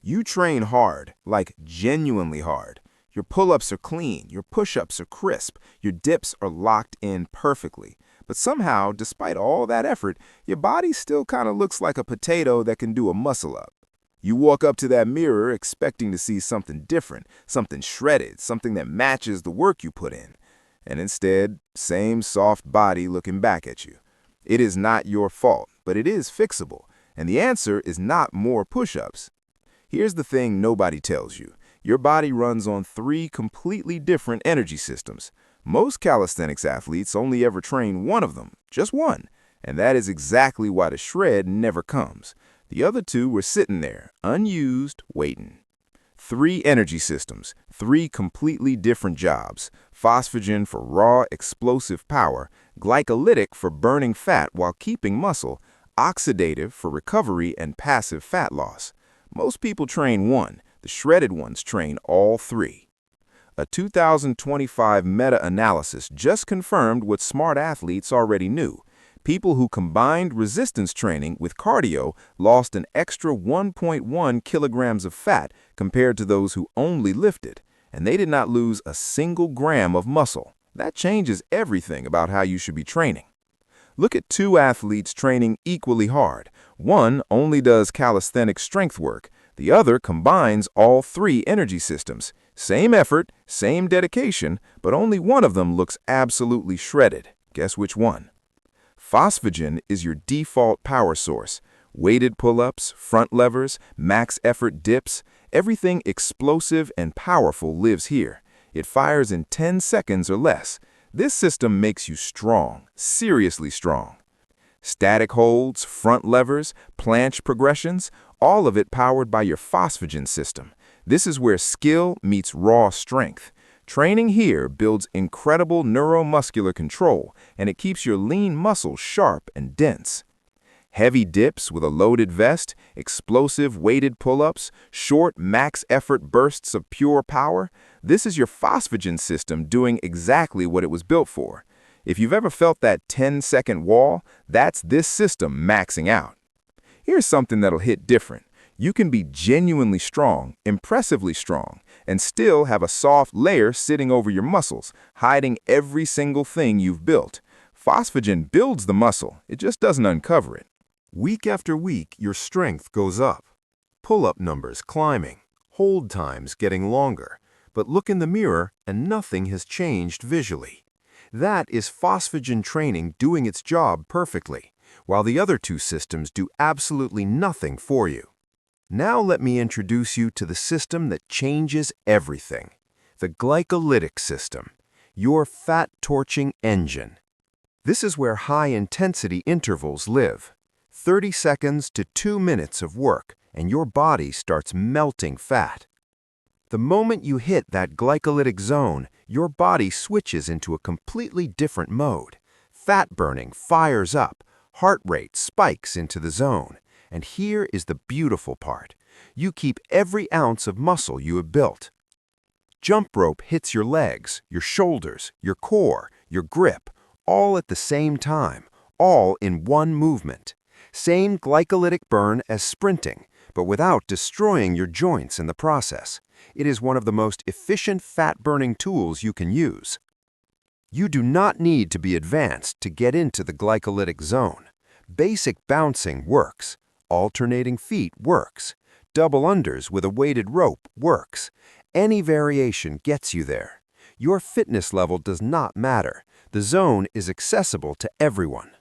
You train hard, like genuinely hard. Your pull-ups are clean, your push-ups are crisp, your dips are locked in perfectly. But somehow, despite all that effort, your body still kind of looks like a potato that can do a muscle-up. You walk up to that mirror expecting to see something different, something shredded, something that matches the work you put in. And instead, same soft body looking back at you. It is not your fault, but it is fixable. And the answer is not more push-ups. Here's the thing nobody tells you. Your body runs on 3 completely different energy systems. Most calisthenics athletes only ever train one of them, just one. And that is exactly why the shred never comes. The other 2 were sitting there, unused, waiting. 3 energy systems, 3 completely different jobs. Phosphagen for raw, explosive power, glycolytic for burning fat while keeping muscle, oxidative for recovery and passive fat loss. Most people train one, the shredded ones train all 3. A 2025 meta-analysis just confirmed what smart athletes already knew. People who combined resistance training with cardio lost an extra 1.1 kilograms of fat compared to those who only lifted, and they did not lose a single gram of muscle. That changes everything about how you should be training. Look at 2 athletes training equally hard. One only does calisthenic strength work. The other combines all 3 energy systems. Same effort, same dedication, but only one of them looks absolutely shredded. Guess which one? Phosphagen is your default power source. Weighted pull-ups, front levers, max effort dips, everything explosive and powerful lives here. It fires in 10 seconds or less. This system makes you strong, seriously strong. Static holds, front levers, planche progressions, all of it powered by your phosphagen system. This is where skill meets raw strength. Training here builds incredible neuromuscular control, and it keeps your lean muscles sharp and dense. Heavy dips with a loaded vest, explosive weighted pull-ups, short max effort bursts of pure power. This is your phosphagen system doing exactly what it was built for. If you've ever felt that 10-second wall, that's this system maxing out. Here's something that'll hit different. You can be genuinely strong, impressively strong, and still have a soft layer sitting over your muscles, hiding every single thing you've built. Phosphagen builds the muscle, it just doesn't uncover it. Week after week, your strength goes up. Pull-up numbers climbing, hold times getting longer, but look in the mirror and nothing has changed visually. That is phosphagen training doing its job perfectly, while the other 2 systems do absolutely nothing for you. Now let me introduce you to the system that changes everything, the glycolytic system, your fat-torching engine. This is where high-intensity intervals live. 30 seconds to 2 minutes of work, and your body starts melting fat. The moment you hit that glycolytic zone, your body switches into a completely different mode. Fat burning fires up, heart rate spikes into the zone. And here is the beautiful part. You keep every ounce of muscle you have built. Jump rope hits your legs, your shoulders, your core, your grip, all at the same time, all in one movement. Same glycolytic burn as sprinting, but without destroying your joints in the process. It is one of the most efficient fat-burning tools you can use. You do not need to be advanced to get into the glycolytic zone. Basic bouncing works. Alternating feet works. Double unders with a weighted rope works. Any variation gets you there. Your fitness level does not matter. The zone is accessible to everyone.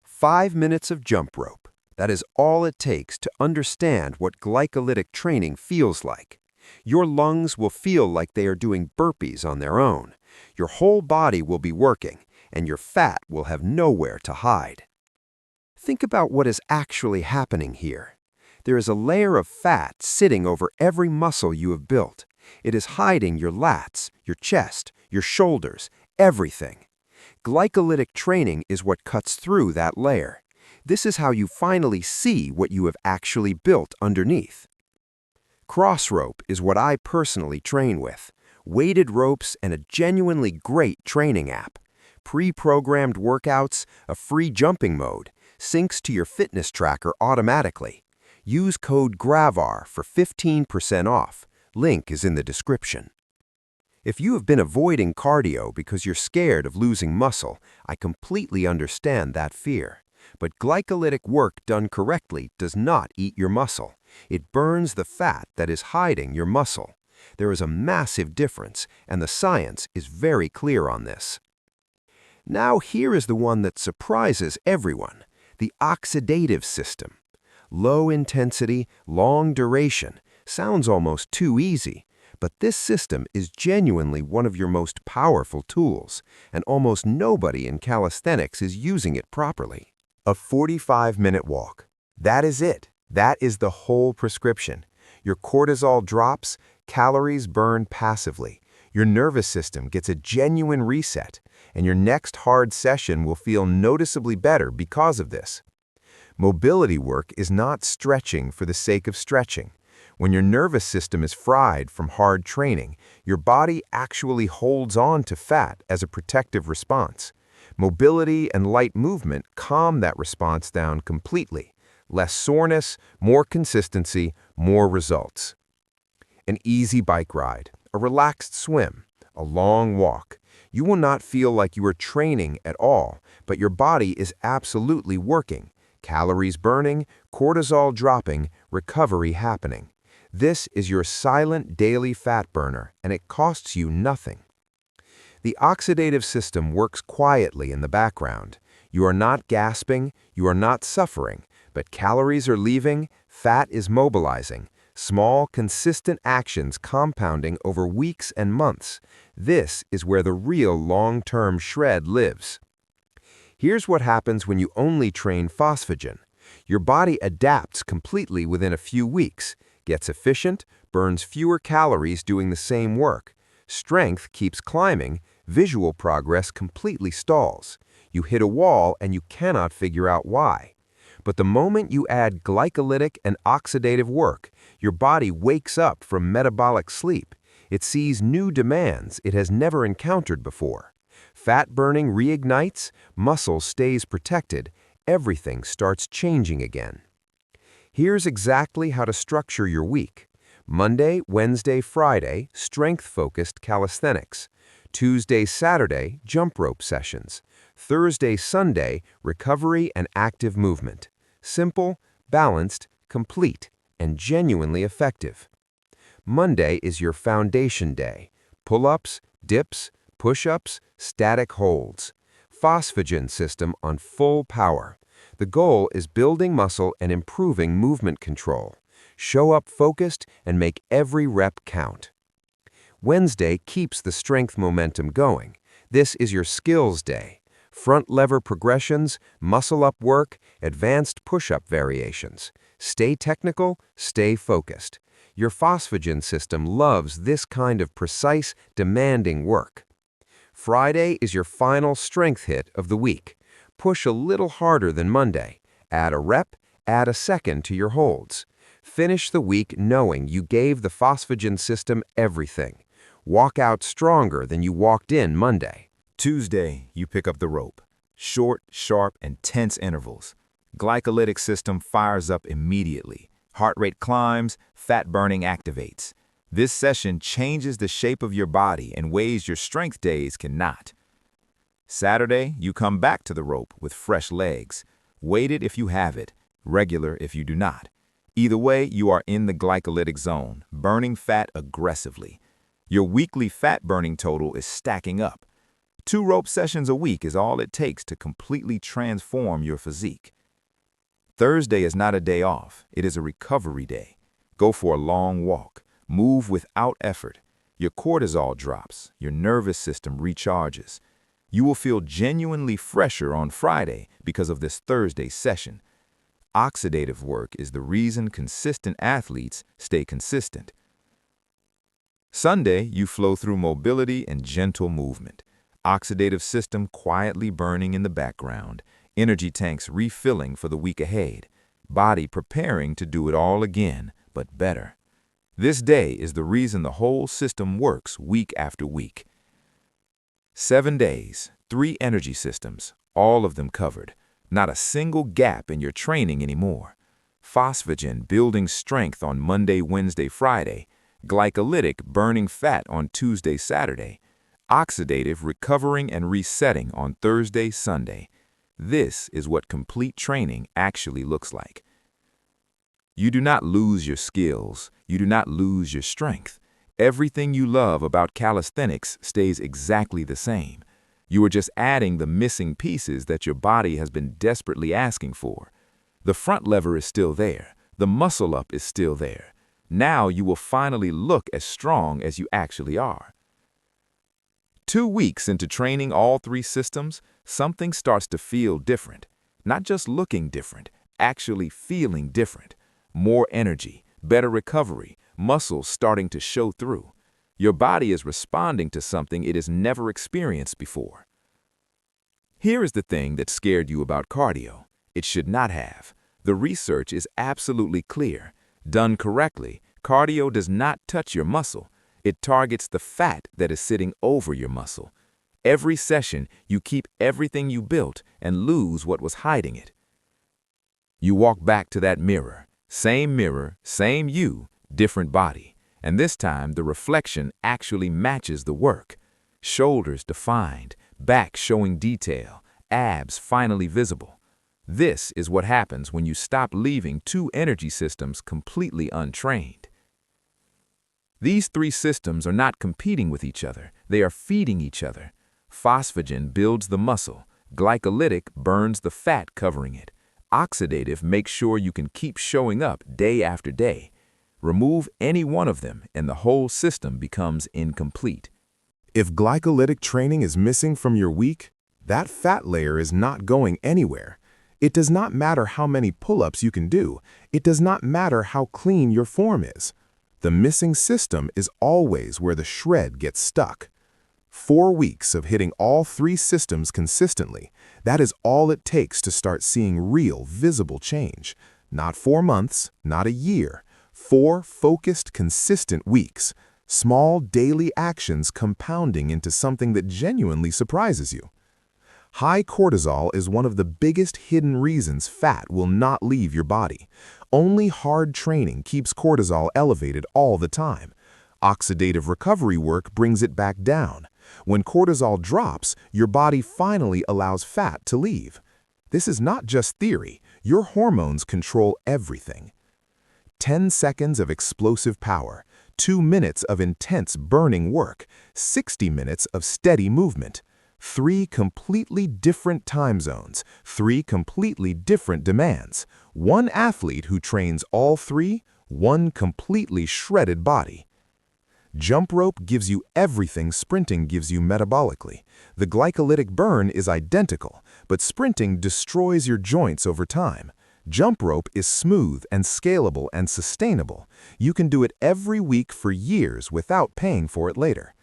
5 minutes of jump rope. That is all it takes to understand what glycolytic training feels like. Your lungs will feel like they are doing burpees on their own. Your whole body will be working, and your fat will have nowhere to hide. Think about what is actually happening here. There is a layer of fat sitting over every muscle you have built. It is hiding your lats, your chest, your shoulders, everything. Glycolytic training is what cuts through that layer. This is how you finally see what you have actually built underneath. Cross rope is what I personally train with. Weighted ropes and a genuinely great training app. Pre-programmed workouts, a free jumping mode, syncs to your fitness tracker automatically. Use code GRAVAR for 15% off. Link is in the description. If you have been avoiding cardio because you're scared of losing muscle, I completely understand that fear. But glycolytic work done correctly does not eat your muscle. It burns the fat that is hiding your muscle. There is a massive difference, and the science is very clear on this. Now here is the one that surprises everyone, the oxidative system. Low intensity, long duration, sounds almost too easy. But this system is genuinely one of your most powerful tools, and almost nobody in calisthenics is using it properly. A 45-minute walk. That is it. That is the whole prescription. Your cortisol drops, calories burn passively. Your nervous system gets a genuine reset, and your next hard session will feel noticeably better because of this. Mobility work is not stretching for the sake of stretching. When your nervous system is fried from hard training, your body actually holds on to fat as a protective response. Mobility and light movement calm that response down completely. Less soreness, more consistency, more results. An easy bike ride, a relaxed swim, a long walk. You will not feel like you are training at all, but your body is absolutely working. Calories burning, cortisol dropping, recovery happening. This is your silent daily fat burner, and it costs you nothing. The oxidative system works quietly in the background. You are not gasping, you are not suffering, but calories are leaving, fat is mobilizing. Small, consistent actions compounding over weeks and months. This is where the real long-term shred lives. Here's what happens when you only train phosphagen. Your body adapts completely within a few weeks, gets efficient, burns fewer calories doing the same work. Strength keeps climbing, visual progress completely stalls. You hit a wall and you cannot figure out why. But the moment you add glycolytic and oxidative work, your body wakes up from metabolic sleep. It sees new demands it has never encountered before. Fat burning reignites, muscle stays protected, everything starts changing again. Here's exactly how to structure your week. Monday, Wednesday, Friday, strength-focused calisthenics. Tuesday, Saturday, jump rope sessions. Thursday, Sunday, recovery and active movement. Simple, balanced, complete, and genuinely effective. Monday is your foundation day. Pull-ups, dips, push-ups, static holds. Phosphagen system on full power. The goal is building muscle and improving movement control. Show up focused and make every rep count. Wednesday keeps the strength momentum going. This is your skills day. Front lever progressions, muscle up work, advanced push-up variations. Stay technical, stay focused. Your phosphagen system loves this kind of precise, demanding work. Friday is your final strength hit of the week. Push a little harder than Monday. Add a rep, add a second to your holds. Finish the week knowing you gave the phosphagen system everything. Walk out stronger than you walked in Monday. Tuesday, you pick up the rope. Short, sharp, and tense intervals. Glycolytic system fires up immediately. Heart rate climbs, fat burning activates. This session changes the shape of your body in ways your strength days cannot. Saturday, you come back to the rope with fresh legs. Weighted if you have it, regular if you do not. Either way, you are in the glycolytic zone, burning fat aggressively. Your weekly fat burning total is stacking up. 2 rope sessions a week is all it takes to completely transform your physique. Thursday is not a day off, it is a recovery day. Go for a long walk. Move without effort. Your cortisol drops, your nervous system recharges. You will feel genuinely fresher on Friday because of this Thursday session. Oxidative work is the reason consistent athletes stay consistent. Sunday, you flow through mobility and gentle movement. Oxidative system quietly burning in the background. Energy tanks refilling for the week ahead. Body preparing to do it all again, but better. This day is the reason the whole system works week after week. 7 days, 3 energy systems, all of them covered. Not a single gap in your training anymore. Phosphagen, building strength on Monday, Wednesday, Friday. Glycolytic, burning fat on Tuesday, Saturday. Oxidative, recovering and resetting on Thursday, Sunday. This is what complete training actually looks like. You do not lose your skills. You do not lose your strength. Everything you love about calisthenics stays exactly the same. You are just adding the missing pieces that your body has been desperately asking for. The front lever is still there. The muscle up is still there. Now you will finally look as strong as you actually are. 2 weeks into training all 3 systems, something starts to feel different. Not just looking different, actually feeling different. More energy, better recovery, muscles starting to show through. Your body is responding to something it has never experienced before. Here is the thing that scared you about cardio. It should not have. The research is absolutely clear. Done correctly, cardio does not touch your muscle. It targets the fat that is sitting over your muscle. Every session, you keep everything you built and lose what was hiding it. You walk back to that mirror. Same mirror, same you, different body. And this time, the reflection actually matches the work. Shoulders defined, back showing detail, abs finally visible. This is what happens when you stop leaving 2 energy systems completely untrained. These 3 systems are not competing with each other. They are feeding each other. Phosphagen builds the muscle. Glycolytic burns the fat covering it. Oxidative makes sure you can keep showing up day after day. Remove any one of them and the whole system becomes incomplete. If glycolytic training is missing from your week, that fat layer is not going anywhere. It does not matter how many pull-ups you can do. It does not matter how clean your form is. The missing system is always where the shred gets stuck. 4 weeks of hitting all 3 systems consistently, that is all it takes to start seeing real, visible change. Not 4 months, not a year. 4 focused, consistent weeks. Small daily actions compounding into something that genuinely surprises you. High cortisol is one of the biggest hidden reasons fat will not leave your body. Only hard training keeps cortisol elevated all the time. Oxidative recovery work brings it back down. When cortisol drops, your body finally allows fat to leave. This is not just theory. Your hormones control everything. 10 seconds of explosive power, 2 minutes of intense burning work, 60 minutes of steady movement. 3 completely different time zones, 3 completely different demands. 1 athlete who trains all 3, 1 completely shredded body. Jump rope gives you everything sprinting gives you metabolically. The glycolytic burn is identical, but sprinting destroys your joints over time. Jump rope is smooth and scalable and sustainable. You can do it every week for years without paying for it later.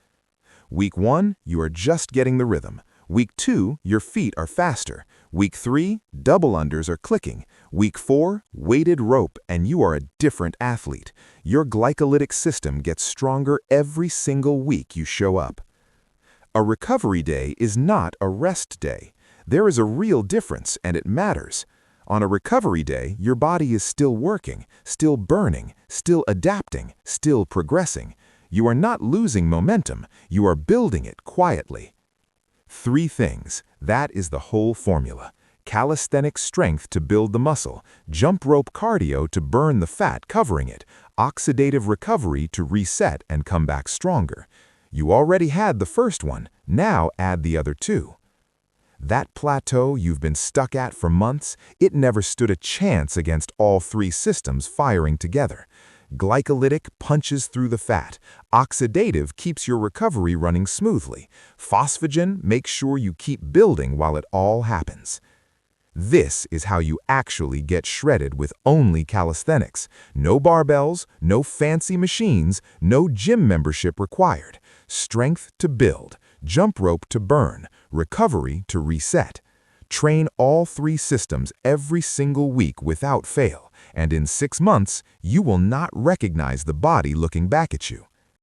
Week 1, you are just getting the rhythm. Week 2, your feet are faster. Week 3, double unders are clicking. Week 4, weighted rope and you are a different athlete. Your glycolytic system gets stronger every single week you show up. A recovery day is not a rest day. There is a real difference and it matters. On a recovery day, your body is still working, still burning, still adapting, still progressing. You are not losing momentum, you are building it quietly. 3 things, that is the whole formula. Calisthenic strength to build the muscle, jump rope cardio to burn the fat covering it, oxidative recovery to reset and come back stronger. You already had the first one, now add the other 2. That plateau you've been stuck at for months, it never stood a chance against all 3 systems firing together. Glycolytic punches through the fat. Oxidative keeps your recovery running smoothly. Phosphagen makes sure you keep building while it all happens. This is how you actually get shredded with only calisthenics. No barbells, no fancy machines, no gym membership required. Strength to build, jump rope to burn, recovery to reset. Train all 3 systems every single week without fail, and in 6 months, you will not recognize the body looking back at you.